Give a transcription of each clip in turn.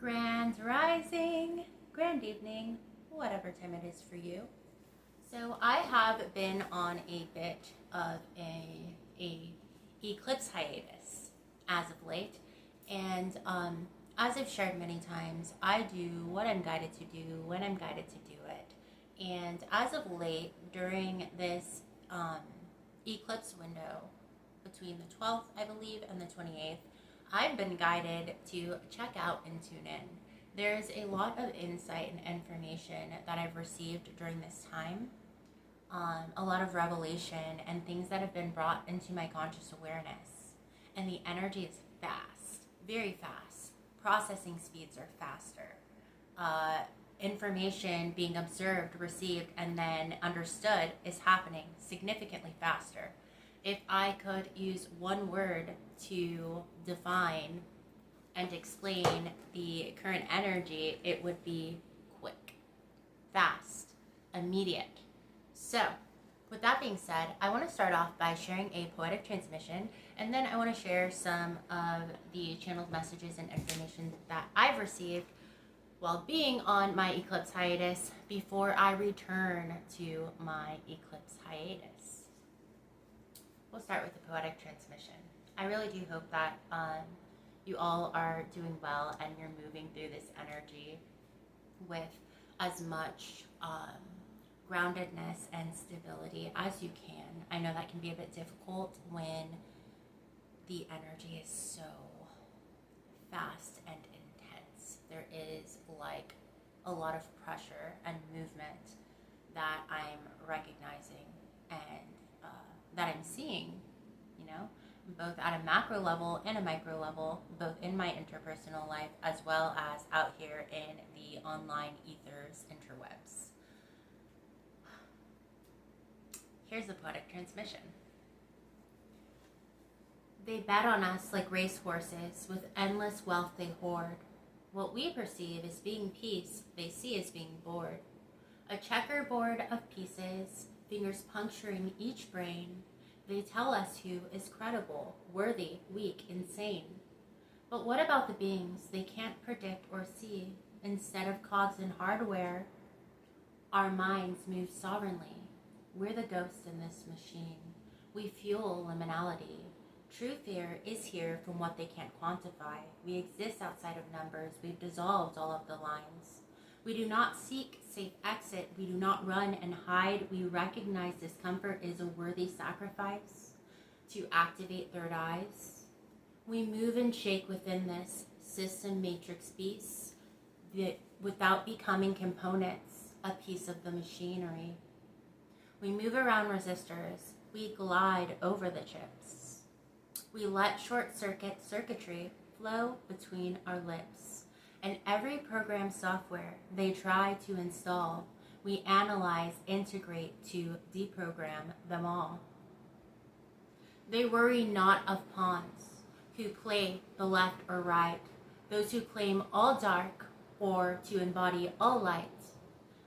Grand rising, grand evening, whatever time it is for you. So I have been on a bit of a eclipse hiatus as of late, and as I've shared many times, I do what I'm guided to do when I'm guided to do it. And as of late, during this eclipse window between the 12th, I believe, and the 28th, I've been guided to check out and tune in. There's a lot of insight and information that I've received during this time, a lot of revelation and things that have been brought into my conscious awareness. And the energy is fast, very fast. Processing speeds are faster. Information being observed, received, and then understood is happening significantly faster. If I could use one word to define and explain the current energy, it would be quick, fast, immediate. So, with that being said, I want to start off by sharing a poetic transmission, and then I want to share some of the channeled messages and information that I've received while being on my eclipse hiatus before I return to my eclipse hiatus. We'll start with the poetic transmission. I really do hope that you all are doing well and you're moving through this energy with as much groundedness and stability as you can. I know that can be a bit difficult when the energy is so fast and intense. There is like a lot of pressure and movement that I'm recognizing and that I'm seeing, both at a macro level and a micro level, both in my interpersonal life as well as out here in the online ethers, interwebs. Here's the poetic transmission. They bet on us like racehorses, with endless wealth they hoard. What we perceive as being peace, they see as being bored. A checkerboard of pieces, fingers puncturing each brain. They tell us who is credible, worthy, weak, insane. But what about the beings they can't predict or see? Instead of cogs and hardware, our minds move sovereignly. We're the ghost in this machine. We fuel liminality. True fear is here from what they can't quantify. We exist outside of numbers. We've dissolved all of the lines. We do not seek safe exit. We do not run and hide. We recognize discomfort is a worthy sacrifice to activate third eyes. We move and shake within this system matrix beast without becoming components, a piece of the machinery. We move around resistors. We glide over the chips. We let short-circuit circuitry flow between our lips. And every program software they try to install, we analyze, integrate to deprogram them all. They worry not of pawns who play the left or right, those who claim all dark or to embody all light.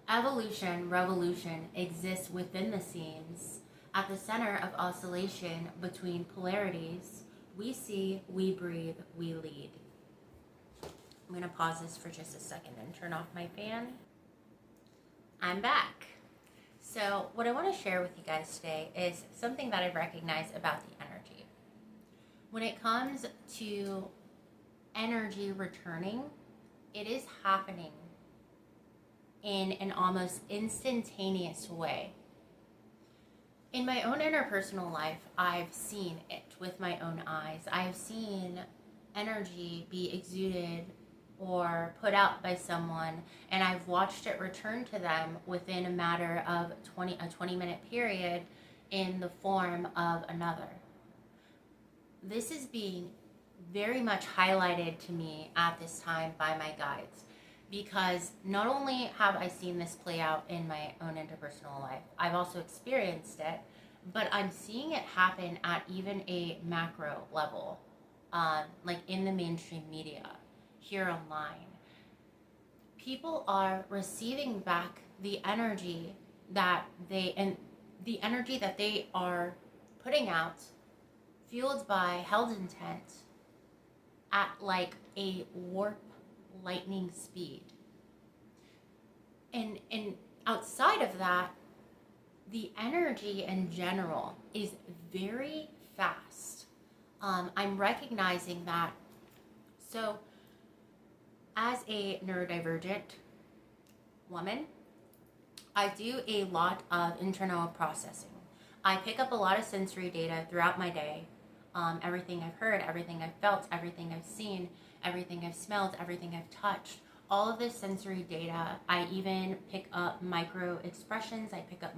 Evolution, revolution exists within the seams. At the center of oscillation between polarities, we see, we breathe, we lead. I'm going to pause this for just a second and turn off my fan. I'm back. So what I want to share with you guys today is something that I've recognized about the energy. When it comes to energy returning, it is happening in an almost instantaneous way. In my own interpersonal life, I've seen it with my own eyes. I've seen energy be exuded or put out by someone, and I've watched it return to them within a matter of a 20-minute period in the form of another. This is being very much highlighted to me at this time by my guides, because not only have I seen this play out in my own interpersonal life, I've also experienced it, but I'm seeing it happen at even a macro level, like in the mainstream media, here online. People are receiving back the energy that they are putting out, fueled by held intent, at like a warp lightning speed. And outside of that, the energy in general is very fast. I'm recognizing that. So, as a neurodivergent woman, I do a lot of internal processing. I pick up a lot of sensory data throughout my day. Everything I've heard, everything I've felt, everything I've seen, everything I've smelled, everything I've touched. All of this sensory data. I even pick up micro expressions. I pick up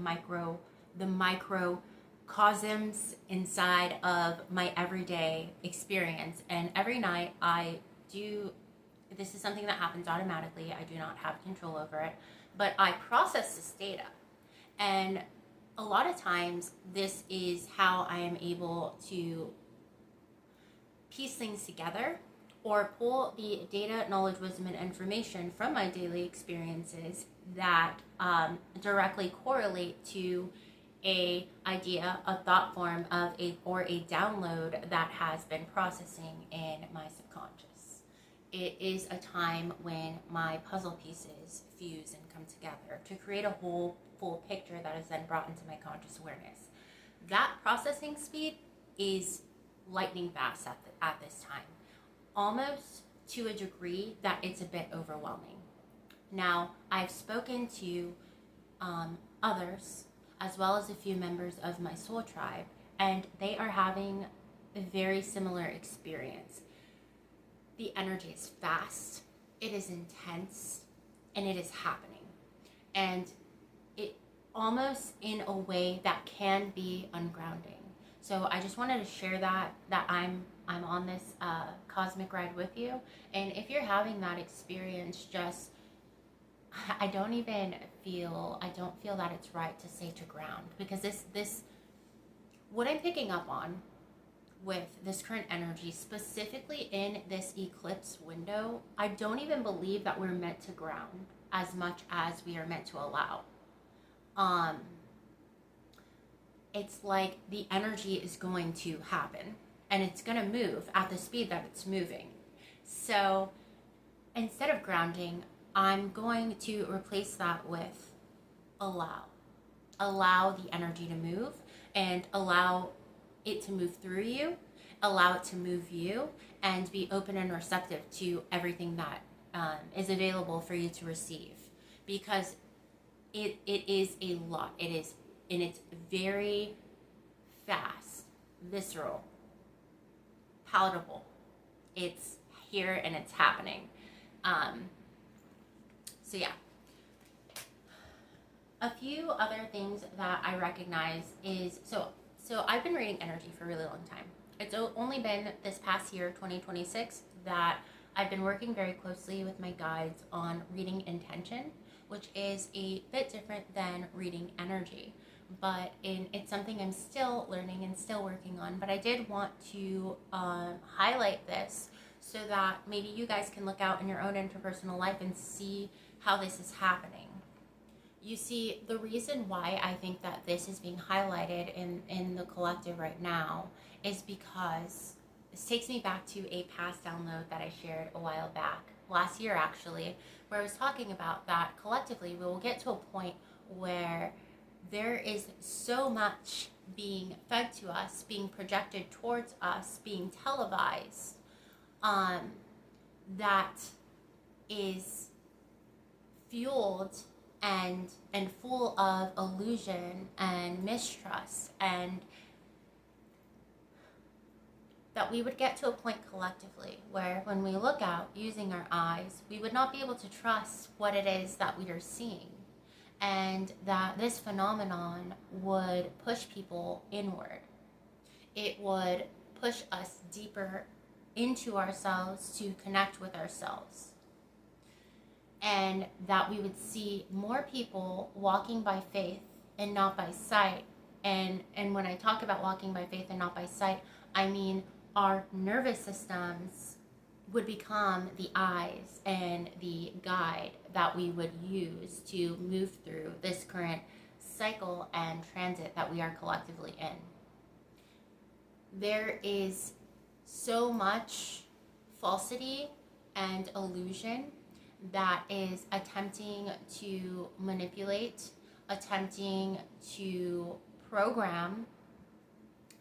the microcosms inside of my everyday experience. And every night I do, this is something that happens automatically. I do not have control over it, but I process this data. And a lot of times this is how I am able to piece things together or pull the data, knowledge, wisdom, and information from my daily experiences that directly correlate to a idea, a thought form of or a download that has been processing in my subconscious. It is a time when my puzzle pieces fuse and come together to create a whole full picture that is then brought into my conscious awareness. That processing speed is lightning fast at this time, almost to a degree that it's a bit overwhelming. Now, I've spoken to others, as well as a few members of my soul tribe, and they are having a very similar experience. The energy is fast, it is intense, and it is happening. And it almost in a way that can be ungrounding. So I just wanted to share that I'm on this cosmic ride with you. And if you're having that experience, I don't feel that it's right to say to ground, because this what I'm picking up on with this current energy, specifically in this eclipse window, I don't even believe that we're meant to ground as much as we are meant to allow. It's like the energy is going to happen and it's going to move at the speed that it's moving. So instead of grounding, I'm going to replace that with allow. Allow the energy to move and allow it to move through you, allow it to move you, and be open and receptive to everything that is available for you to receive. Because it is a lot. It is, and it's very fast, visceral, palatable. It's here and it's happening. So yeah. A few other things that I recognize is, so I've been reading energy for a really long time. It's only been this past year, 2026, that I've been working very closely with my guides on reading intention, which is a bit different than reading energy. But it's something I'm still learning and still working on. But I did want to highlight this so that maybe you guys can look out in your own interpersonal life and see how this is happening. You see, the reason why I think that this is being highlighted in the collective right now is because this takes me back to a past download that I shared a while back, last year actually, where I was talking about that collectively we will get to a point where there is so much being fed to us, being projected towards us, being televised, that is fueled and full of illusion and mistrust, and that we would get to a point collectively where when we look out using our eyes, we would not be able to trust what it is that we are seeing, and that this phenomenon would push people inward. It would push us deeper into ourselves to connect with ourselves. And that we would see more people walking by faith and not by sight. And when I talk about walking by faith and not by sight, I mean our nervous systems would become the eyes and the guide that we would use to move through this current cycle and transit that we are collectively in. There is so much falsity and illusion that is attempting to manipulate, attempting to program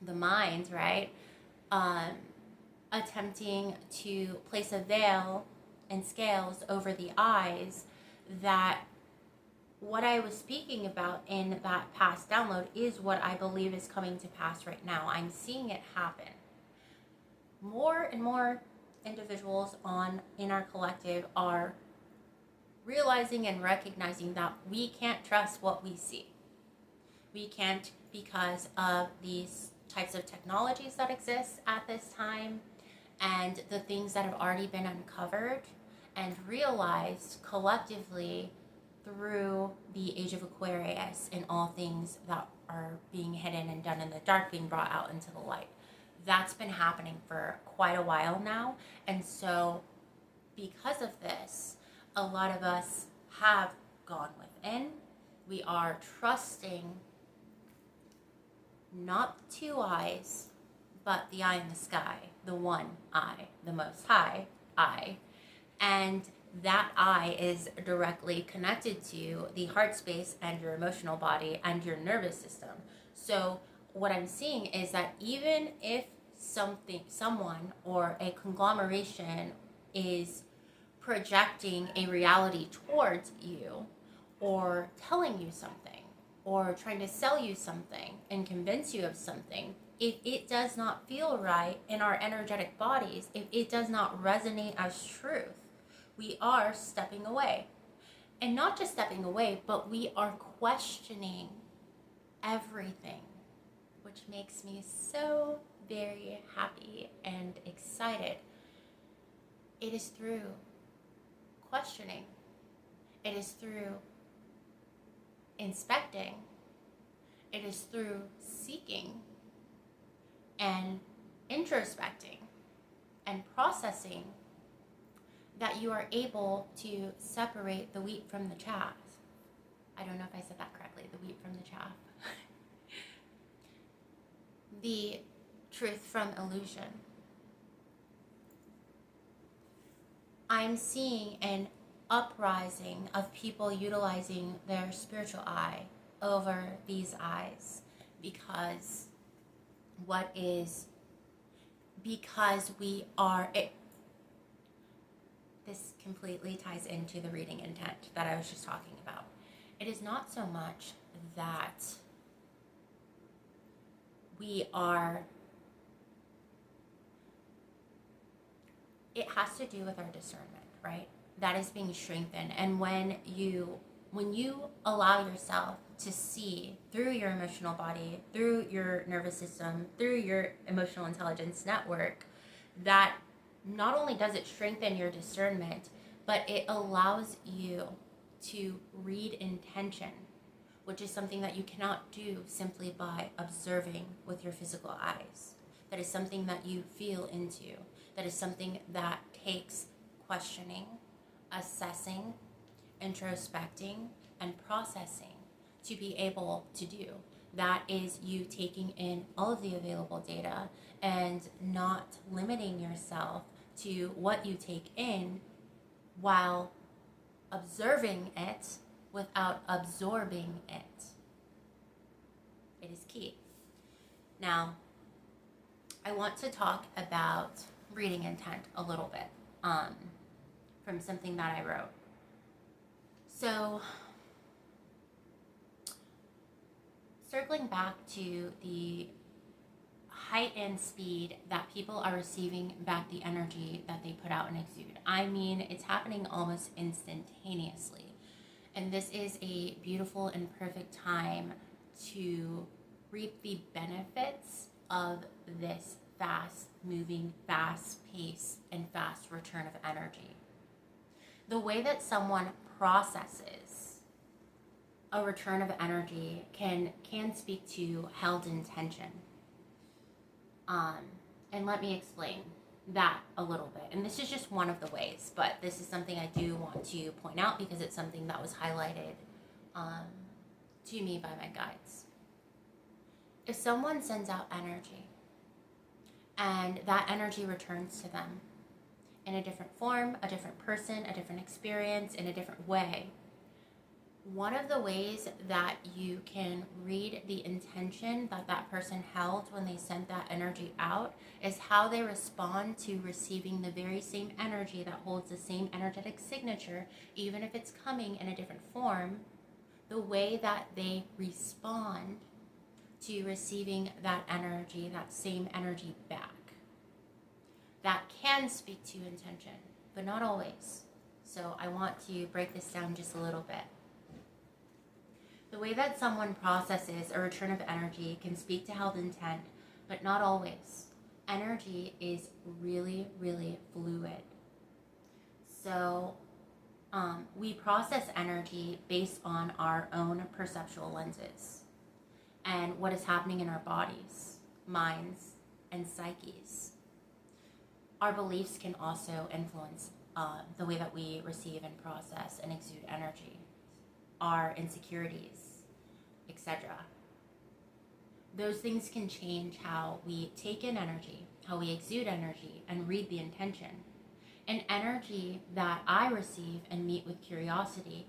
the mind, right? Attempting to place a veil and scales over the eyes, that what I was speaking about in that past download is what I believe is coming to pass right now. I'm seeing it happen. More and more individuals in our collective are realizing and recognizing that we can't trust what we see. We can't, because of these types of technologies that exist at this time and the things that have already been uncovered and realized collectively through the age of Aquarius, and all things that are being hidden and done in the dark being brought out into the light. That's been happening for quite a while now. And so because of this, a lot of us have gone within. We are trusting not two eyes, but the eye in the sky, the one eye, the most high eye. And that eye is directly connected to the heart space and your emotional body and your nervous system. So what I'm seeing is that even if someone or a conglomeration is projecting a reality towards you, or telling you something, or trying to sell you something and convince you of something, if it does not feel right in our energetic bodies, if it does not resonate as truth, we are stepping away. And not just stepping away, but we are questioning everything, which makes me so very happy and excited. It is through questioning. It is through inspecting. It is through seeking and introspecting and processing that you are able to separate the wheat from the chaff. I don't know if I said that correctly, the wheat from the chaff. The truth from illusion. I'm seeing an uprising of people utilizing their spiritual eye over these eyes, because we are it. This completely ties into the reading intent that I was just talking about. It is not so much that we are, it has to do with our discernment, right? That is being strengthened. And when you allow yourself to see through your emotional body, through your nervous system, through your emotional intelligence network, that not only does it strengthen your discernment, but it allows you to read intention, which is something that you cannot do simply by observing with your physical eyes. That is something that you feel into. That is something that takes questioning, assessing, introspecting, and processing to be able to do. That is you taking in all of the available data and not limiting yourself to what you take in while observing it without absorbing it. It is key. Now, I want to talk about reading intent a little bit from something that I wrote. So, circling back to the heightened speed that people are receiving back the energy that they put out and exude. I mean, it's happening almost instantaneously. And this is a beautiful and perfect time to reap the benefits of this fast moving, fast pace, and fast return of energy. The way that someone processes a return of energy can speak to held intention. And let me explain that a little bit. And this is just one of the ways, but this is something I do want to point out because it's something that was highlighted to me by my guides. If someone sends out energy and that energy returns to them, in a different form, a different person, a different experience, in a different way. One of the ways that you can read the intention that that person held when they sent that energy out is how they respond to receiving the very same energy that holds the same energetic signature, even if it's coming in a different form. The way that they respond to receiving that energy, that same energy back. That can speak to intention, but not always. So I want to break this down just a little bit. The way that someone processes a return of energy can speak to held intent, but not always. Energy is really, really fluid. So we process energy based on our own perceptual lenses and what is happening in our bodies, minds, and psyches. Our beliefs can also influence the way that we receive and process and exude energy, our insecurities, etc. Those things can change how we take in energy, how we exude energy, and read the intention. An energy that I receive and meet with curiosity,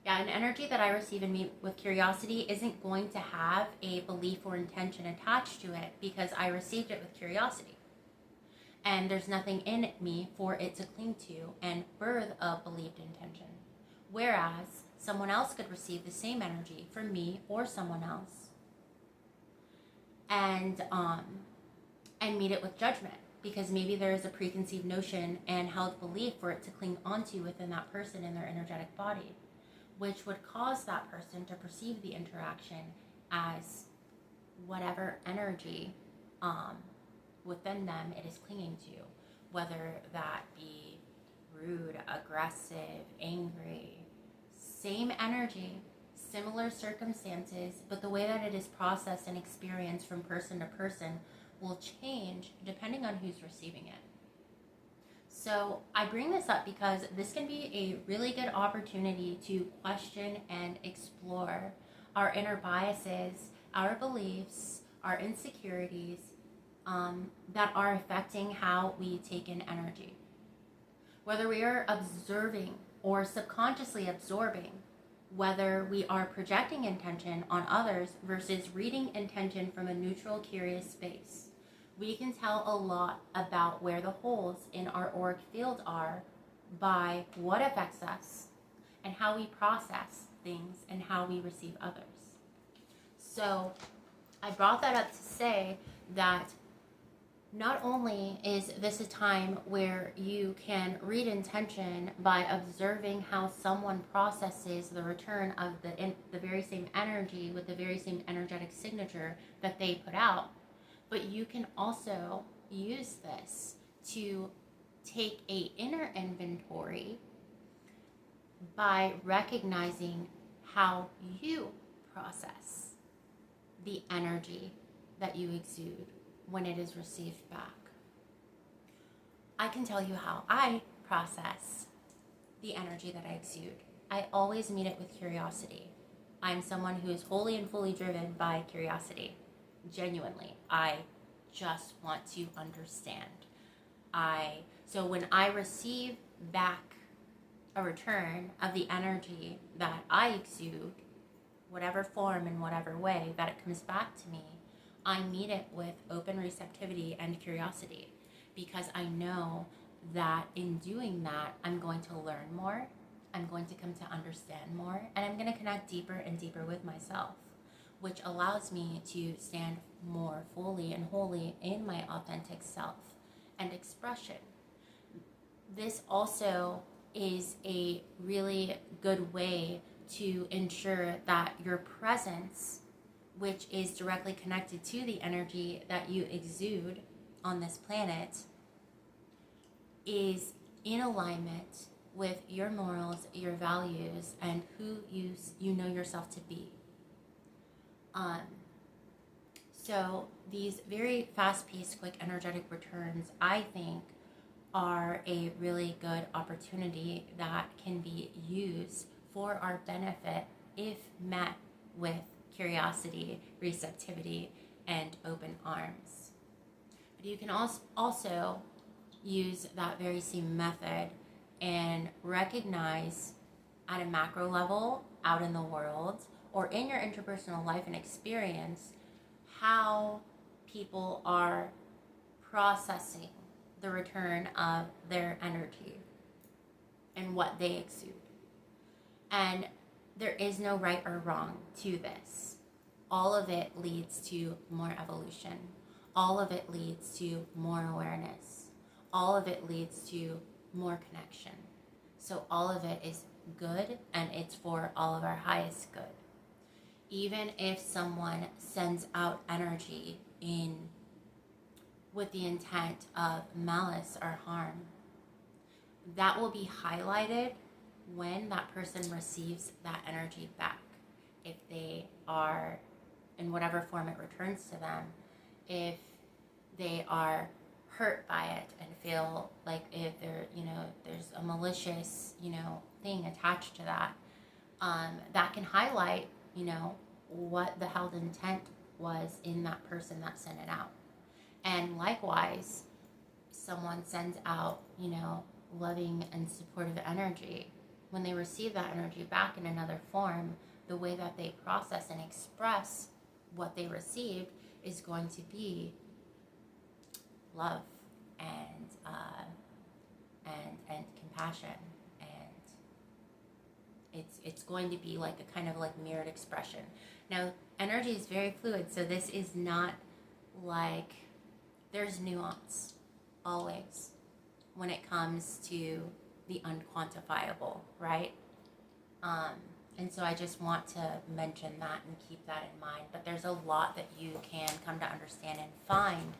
an energy that I receive and meet with curiosity isn't going to have a belief or intention attached to it because I received it with curiosity. And there's nothing in me for it to cling to and birth a believed intention. Whereas someone else could receive the same energy from me or someone else and meet it with judgment, because maybe there is a preconceived notion and held belief for it to cling onto within that person in their energetic body, which would cause that person to perceive the interaction as whatever energy within them it is clinging to, whether that be rude, aggressive, angry, same energy, similar circumstances, but the way that it is processed and experienced from person to person will change depending on who's receiving it. So I bring this up because this can be a really good opportunity to question and explore our inner biases, our beliefs, our insecurities that are affecting how we take in energy. Whether we are observing or subconsciously absorbing, whether we are projecting intention on others versus reading intention from a neutral, curious space, we can tell a lot about where the holes in our auric field are by what affects us and how we process things and how we receive others. So I brought that up to say that not only is this a time where you can read intention by observing how someone processes the return of the very same energy with the very same energetic signature that they put out, but you can also use this to take an inner inventory by recognizing how you process the energy that you exude when it is received back. I can tell you how I process the energy that I exude. I always meet it with curiosity. I'm someone who is wholly and fully driven by curiosity. Genuinely, I just want to understand. So when I receive back a return of the energy that I exude, whatever form and whatever way that it comes back to me, I meet it with open receptivity and curiosity, because I know that in doing that, I'm going to learn more, I'm going to come to understand more, and I'm going to connect deeper and deeper with myself, which allows me to stand more fully and wholly in my authentic self and expression. This also is a really good way to ensure that your presence, which is directly connected to the energy that you exude on this planet, is in alignment with your morals, your values, and who you know yourself to be. So these very fast-paced, quick, energetic returns, I think, are a really good opportunity that can be used for our benefit if met with curiosity, receptivity, and open arms. But you can also use that very same method and recognize at a macro level out in the world or in your interpersonal life and experience how people are processing the return of their energy and what they exude. And there is no right or wrong to this. All of it leads to more evolution. All of it leads to more awareness. All of it leads to more connection. So all of it is good, and it's for all of our highest good. Even if someone sends out energy with the intent of malice or harm, that will be highlighted when that person receives that energy back. If they are, in whatever form it returns to them, if they are hurt by it and feel like if there's a malicious, thing attached to that, that can highlight, what the held intent was in that person that sent it out. And likewise, someone sends out, loving and supportive energy. When they receive that energy back in another form, the way that they process and express what they received is going to be love and compassion, and it's going to be like a kind of like mirrored expression. Now, energy is very fluid, so this is not like, there's nuance always when it comes to the unquantifiable, right? And so I just want to mention that and keep that in mind. But there's a lot that you can come to understand and find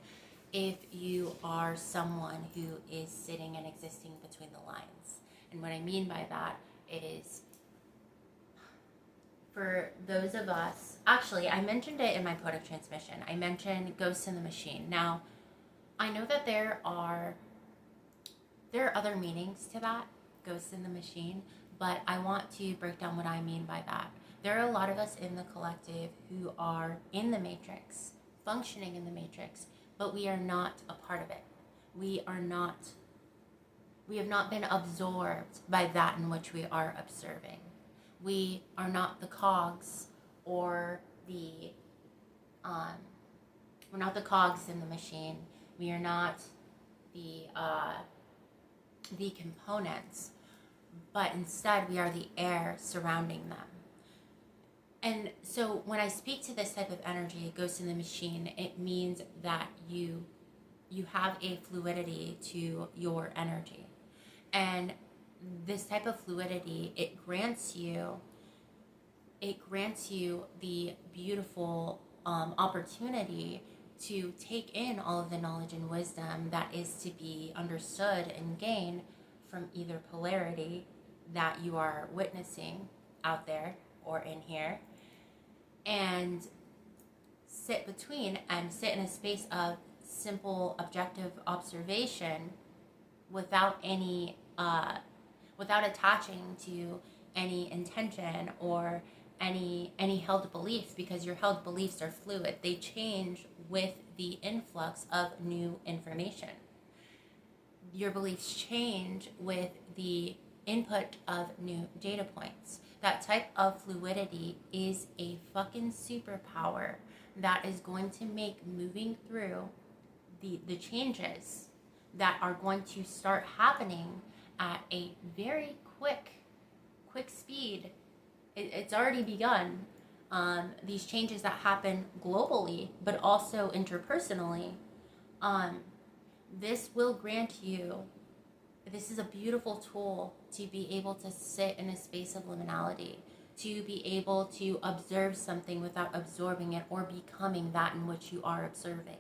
if you are someone who is sitting and existing between the lines. And what I mean by that is, for those of us, actually, I mentioned it in my Poetic transmission. I mentioned Ghosts in the Machine. Now, I know that there are other meanings to that, Ghosts in the Machine, but I want to break down what I mean by that. There are a lot of us in the collective who are in the matrix, functioning in the matrix, but we are not a part of it. We have not been absorbed by that in which we are observing. We are not the cogs or we're not the cogs in the machine. We are not the components, but instead we are the air surrounding them. And so when I speak to this type of energy, Ghost in the Machine, it means that you have a fluidity to your energy. And this type of fluidity, it grants you the beautiful opportunity to take in all of the knowledge and wisdom that is to be understood and gained from either polarity that you are witnessing out there or in here, and sit between and sit in a space of simple objective observation without attaching to any intention or any held beliefs, because your held beliefs are fluid. They change with the influx of new information. Your beliefs change with the input of new data points. That type of fluidity is a fucking superpower that is going to make moving through the changes that are going to start happening at a very quick speed. It's already begun. These changes that happen globally, but also interpersonally, this will grant you, this is a beautiful tool to be able to sit in a space of liminality, to be able to observe something without absorbing it or becoming that in which you are observing.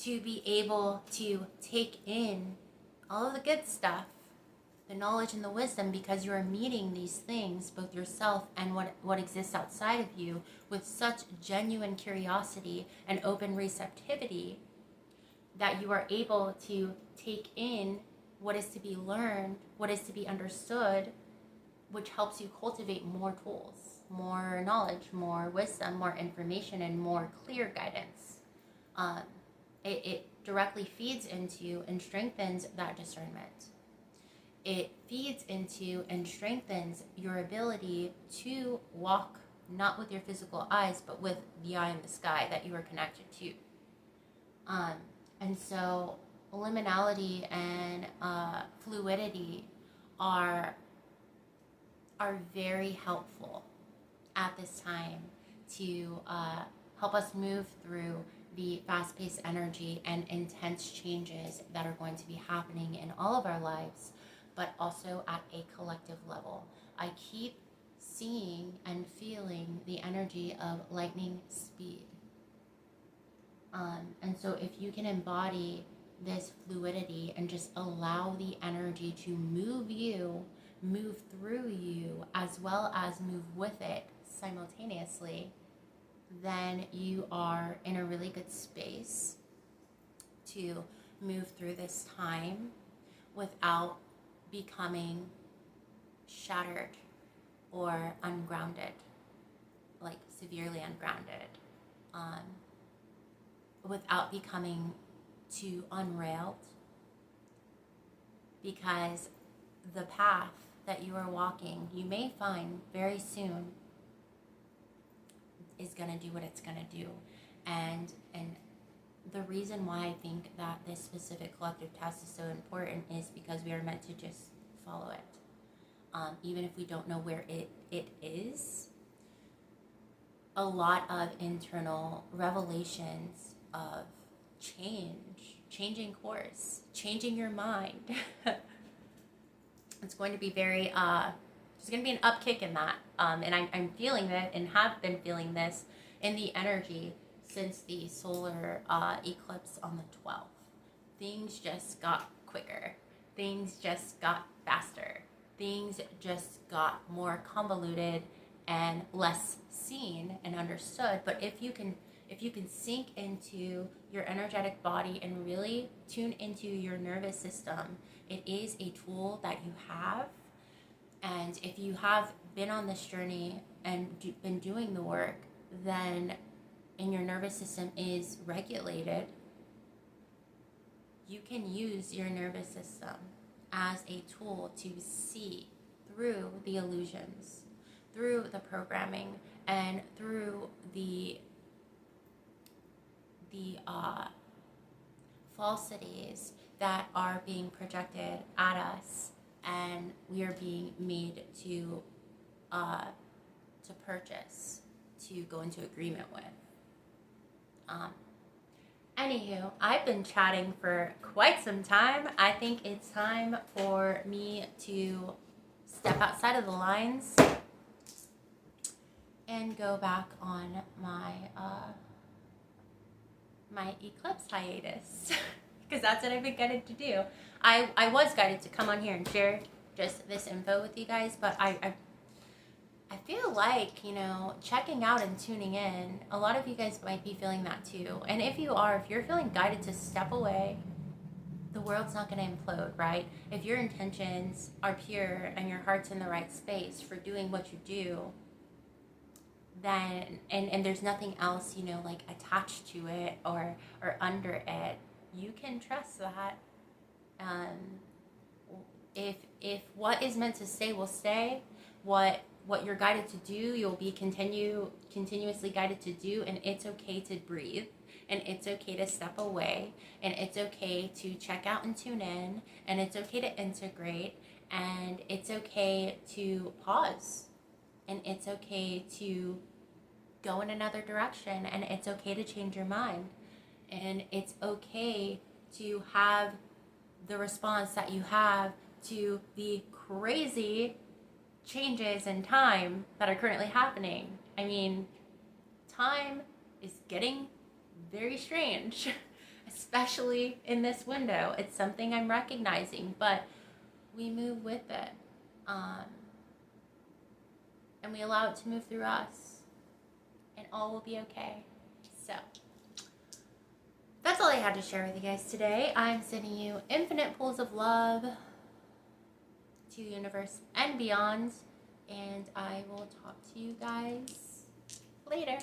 To be able to take in all of the good stuff, the knowledge and the wisdom, because you are meeting these things, both yourself and what exists outside of you, with such genuine curiosity and open receptivity that you are able to take in what is to be learned, what is to be understood, which helps you cultivate more tools. more knowledge, more wisdom, more information, and more clear guidance. It directly feeds into and strengthens that discernment. It feeds into and strengthens your ability to walk not with your physical eyes, but with the eye in the sky that you are connected to. And so liminality and fluidity are very helpful at this time to help us move through the fast-paced energy and intense changes that are going to be happening in all of our lives, but also at a collective level. I keep seeing and feeling the energy of lightning speed. And so if you can embody this fluidity and just allow the energy to move you, move through you, as well as move with it simultaneously, then you are in a really good space to move through this time without becoming shattered or ungrounded, like severely ungrounded, without becoming too unrailed, because the path that you are walking, you may find very soon, is going to do what it's going to do. And the reason why I think that this specific collective test is so important is because we are meant to just follow it. Even if we don't know where it is, a lot of internal revelations of changing course, changing your mind. It's going to be very, there's going to be an upkick in that. And I'm feeling it and have been feeling this in the energy since the solar eclipse on the 12th. Things just got quicker. Things just got faster. Things just got more convoluted and less seen and understood. But if you can sink into your energetic body and really tune into your nervous system, it is a tool that you have. And if you have been on this journey and been doing the work, then and your nervous system is regulated, you can use your nervous system as a tool to see through the illusions, through the programming, and through the falsities that are being projected at us, and we are being made to purchase, to go into agreement with. Anywho, I've been chatting for quite some time. I think it's time for me to step outside of the lines and go back on my my eclipse hiatus, because that's what I've been guided to do. I was guided to come on here and share just this info with you guys, but I feel like, checking out and tuning in, a lot of you guys might be feeling that too. And if you're feeling guided to step away, the world's not going to implode, right? If your intentions are pure and your heart's in the right space for doing what you do, then, and there's nothing else, like attached to it or under it, you can trust that. If what is meant to stay will stay, what you're guided to do, you'll be continuously guided to do, and it's okay to breathe, and it's okay to step away, and it's okay to check out and tune in, and it's okay to integrate, and it's okay to pause, and it's okay to go in another direction, and it's okay to change your mind, and it's okay to have the response that you have to the crazy changes in time that are currently happening. I mean, time is getting very strange, especially in this window. It's something I'm recognizing, but we move with it, and we allow it to move through us, and all will be okay. So that's all I had to share with you guys today. I'm sending you infinite pools of love to the universe and beyond, and I will talk to you guys later.